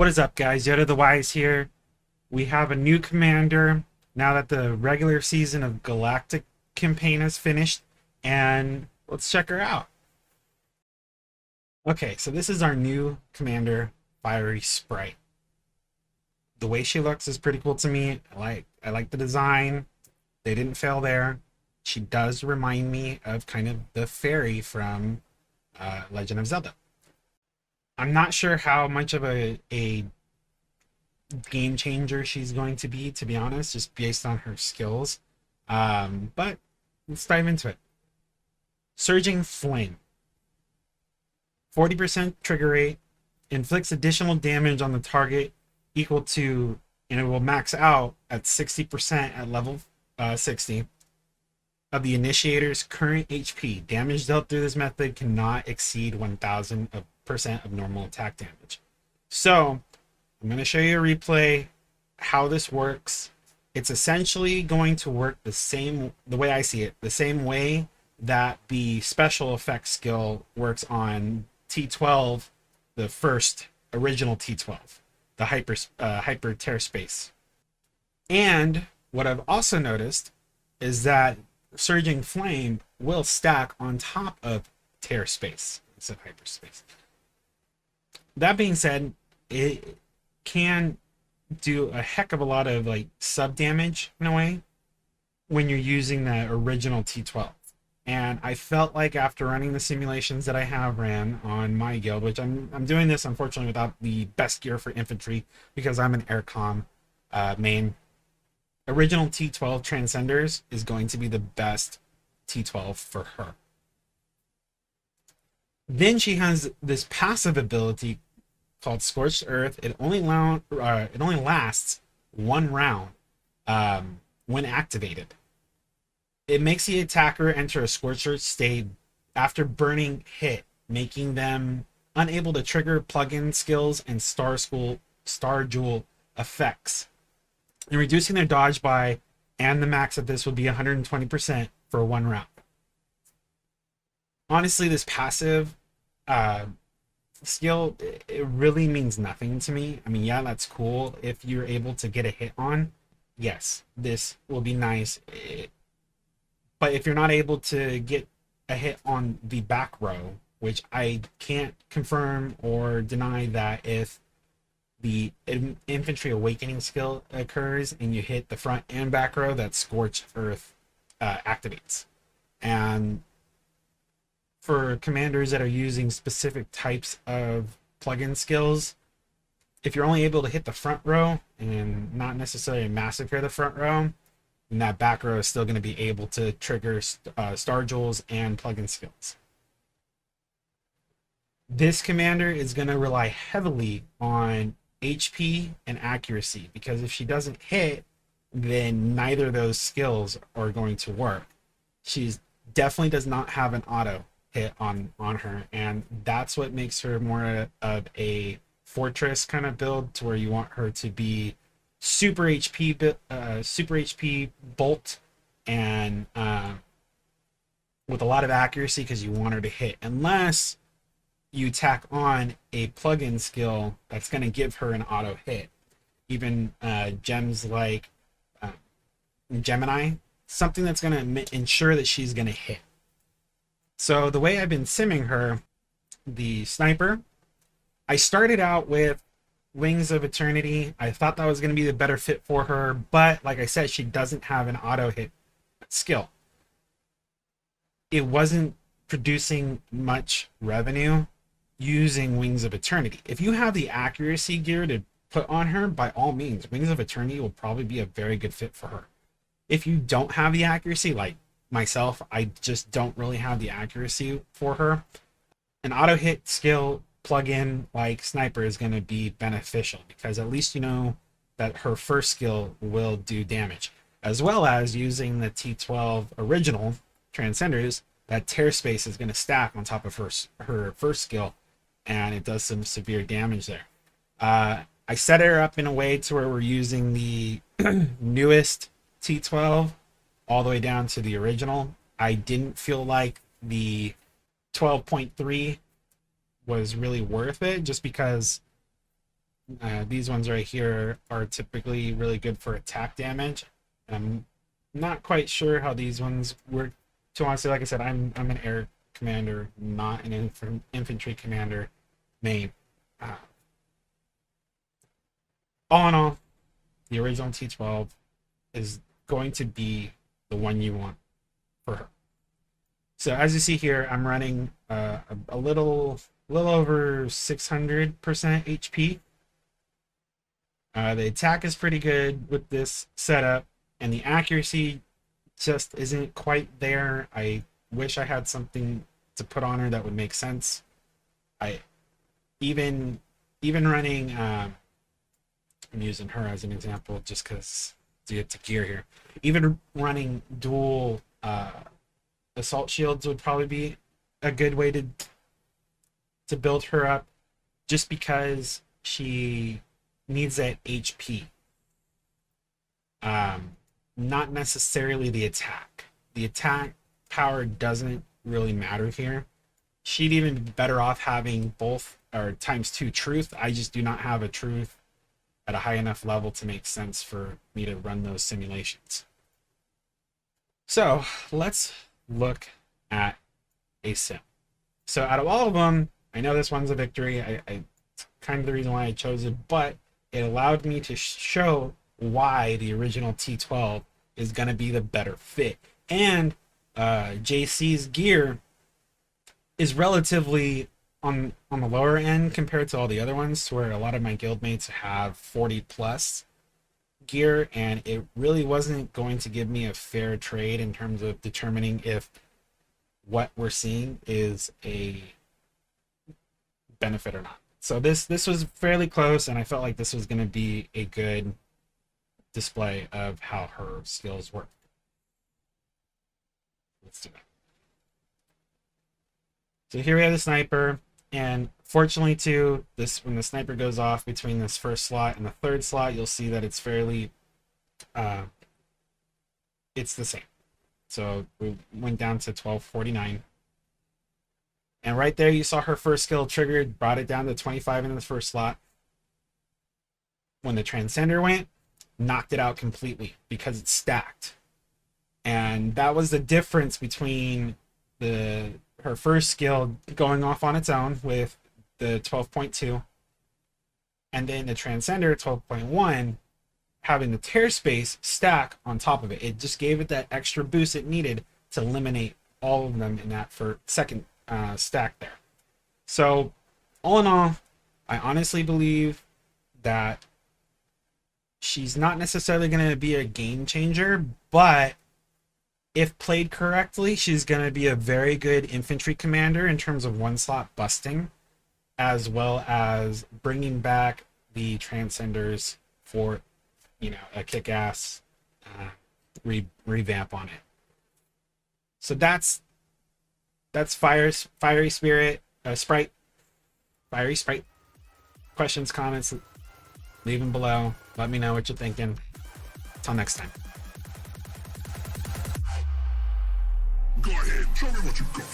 What is up, guys? YodaDaWise here. We have a new commander now that the regular season of Galactic campaign has finished, and let's check her out. Okay, so this is our new commander, Fiery Sprite. The way she looks is pretty cool to me. I like the design. They didn't fail there. She does remind me of kind of the fairy from Legend of Zelda. I'm not sure how much of a game changer she's going to be honest, just based on her skills. But let's dive into it. Surging Flame. 40% trigger rate, inflicts additional damage on the target equal to, and it will max out at 60% at level 60 of the initiator's current HP. Damage dealt through this method cannot exceed 1000% of normal attack damage. So I'm going to show you a replay how this works. It's essentially going to work the way I see it, the same way that the special effects skill works on T12, the first original T12, the hyper tear space. And what I've also noticed is that Surging Flame will stack on top of tear space instead of hyperspace. That being said, it can do a heck of a lot of like sub damage in a way when you're using the original T12. And I felt like after running the simulations that I have ran on my guild, which I'm doing this unfortunately without the best gear for infantry because I'm an aircom main. Original T12 Transcenders is going to be the best T12 for her. Then she has this passive ability called Scorched Earth. It only lasts one round when activated. It makes the attacker enter a Scorched Earth state after burning hit, making them unable to trigger plugin skills and Star Jewel effects, and reducing their dodge by, and the max of this would be 120% for one round. Honestly, this passive skill, it really means nothing to me. I mean, yeah, that's cool if you're able to get a hit on. Yes, this will be nice. But if you're not able to get a hit on the back row, which I can't confirm or deny that if the Infantry Awakening skill occurs and you hit the front and back row, that Scorched Earth activates. And for commanders that are using specific types of plugin skills, if you're only able to hit the front row and not necessarily massacre the front row, then that back row is still going to be able to trigger Star Jewels and plugin skills. This commander is going to rely heavily on HP and accuracy, because if she doesn't hit, then neither of those skills are going to work. She definitely does not have an auto hit on her, and that's what makes her more of a fortress kind of build, to where you want her to be super HP bolt and with a lot of accuracy, because you want her to hit, unless you tack on a plugin skill that's going to give her an auto hit. Even gems like Gemini, something that's going to ensure that she's going to hit. So the way I've been simming her, the sniper, I started out with Wings of Eternity. I thought that was going to be the better fit for her, but like I said, she doesn't have an auto hit skill. It wasn't producing much revenue using Wings of Eternity. If you have the accuracy gear to put on her, by all means, Wings of Eternity will probably be a very good fit for her. If you don't have the accuracy, like myself, I just don't really have the accuracy for her, an auto hit skill plugin like Sniper is going to be beneficial, because at least you know that her first skill will do damage, as well as using the T12 original Transcenders, that tear space is going to stack on top of her first skill, and it does some severe damage there. I set her up in a way to where we're using the newest T12 all the way down to the original. I didn't feel like the 12.3 was really worth it, just because These ones right here are typically really good for attack damage. And I'm not quite sure how these ones work. To honestly, like I said, I'm an air commander, not an infantry commander main. Uh, all in all, the original T12 is going to be the one you want for her. So as you see here, I'm running a little over 600% HP. The attack is pretty good with this setup, and the accuracy just isn't quite there. I wish I had something to put on her that would make sense. I even running. I'm using her as an example just because to get to gear here. Even running dual assault shields would probably be a good way to build her up, just because she needs that HP. Not necessarily the attack. The attack power doesn't really matter here. She'd even be better off having both or ×2 truth. I just do not have a truth at a high enough level to make sense for me to run those simulations. So let's look at a sim. So out of all of them, I know this one's a victory. It's kind of the reason why I chose it, but it allowed me to show why the original T12 is going to be the better fit. And JC's gear is relatively on the lower end compared to all the other ones, where a lot of my guildmates have 40 plus gear, and it really wasn't going to give me a fair trade in terms of determining if what we're seeing is a benefit or not. So this was fairly close, and I felt like this was going to be a good display of how her skills work. Let's do that. So here we have the sniper, and fortunately too, when the sniper goes off between this first slot and the third slot, you'll see that it's fairly it's the same. So we went down to 1249, and right there you saw her first skill triggered, brought it down to 25 in the first slot. When the transcender went, knocked it out completely because it's stacked. And that was the difference between her first skill going off on its own with the 12.2, and then the transcender 12.1 having the tear space stack on top of it. It just gave it that extra boost it needed to eliminate all of them in that second stack there. So all in all, I honestly believe that she's not necessarily going to be a game changer, but if played correctly, she's going to be a very good infantry commander in terms of one slot busting, as well as bringing back the transcenders for, a kick-ass revamp on it. So that's Fiery Spirit, Sprite, Fiery Sprite. Questions, comments, leave them below. Let me know what you're thinking. Until next time. Go ahead, show me what you got.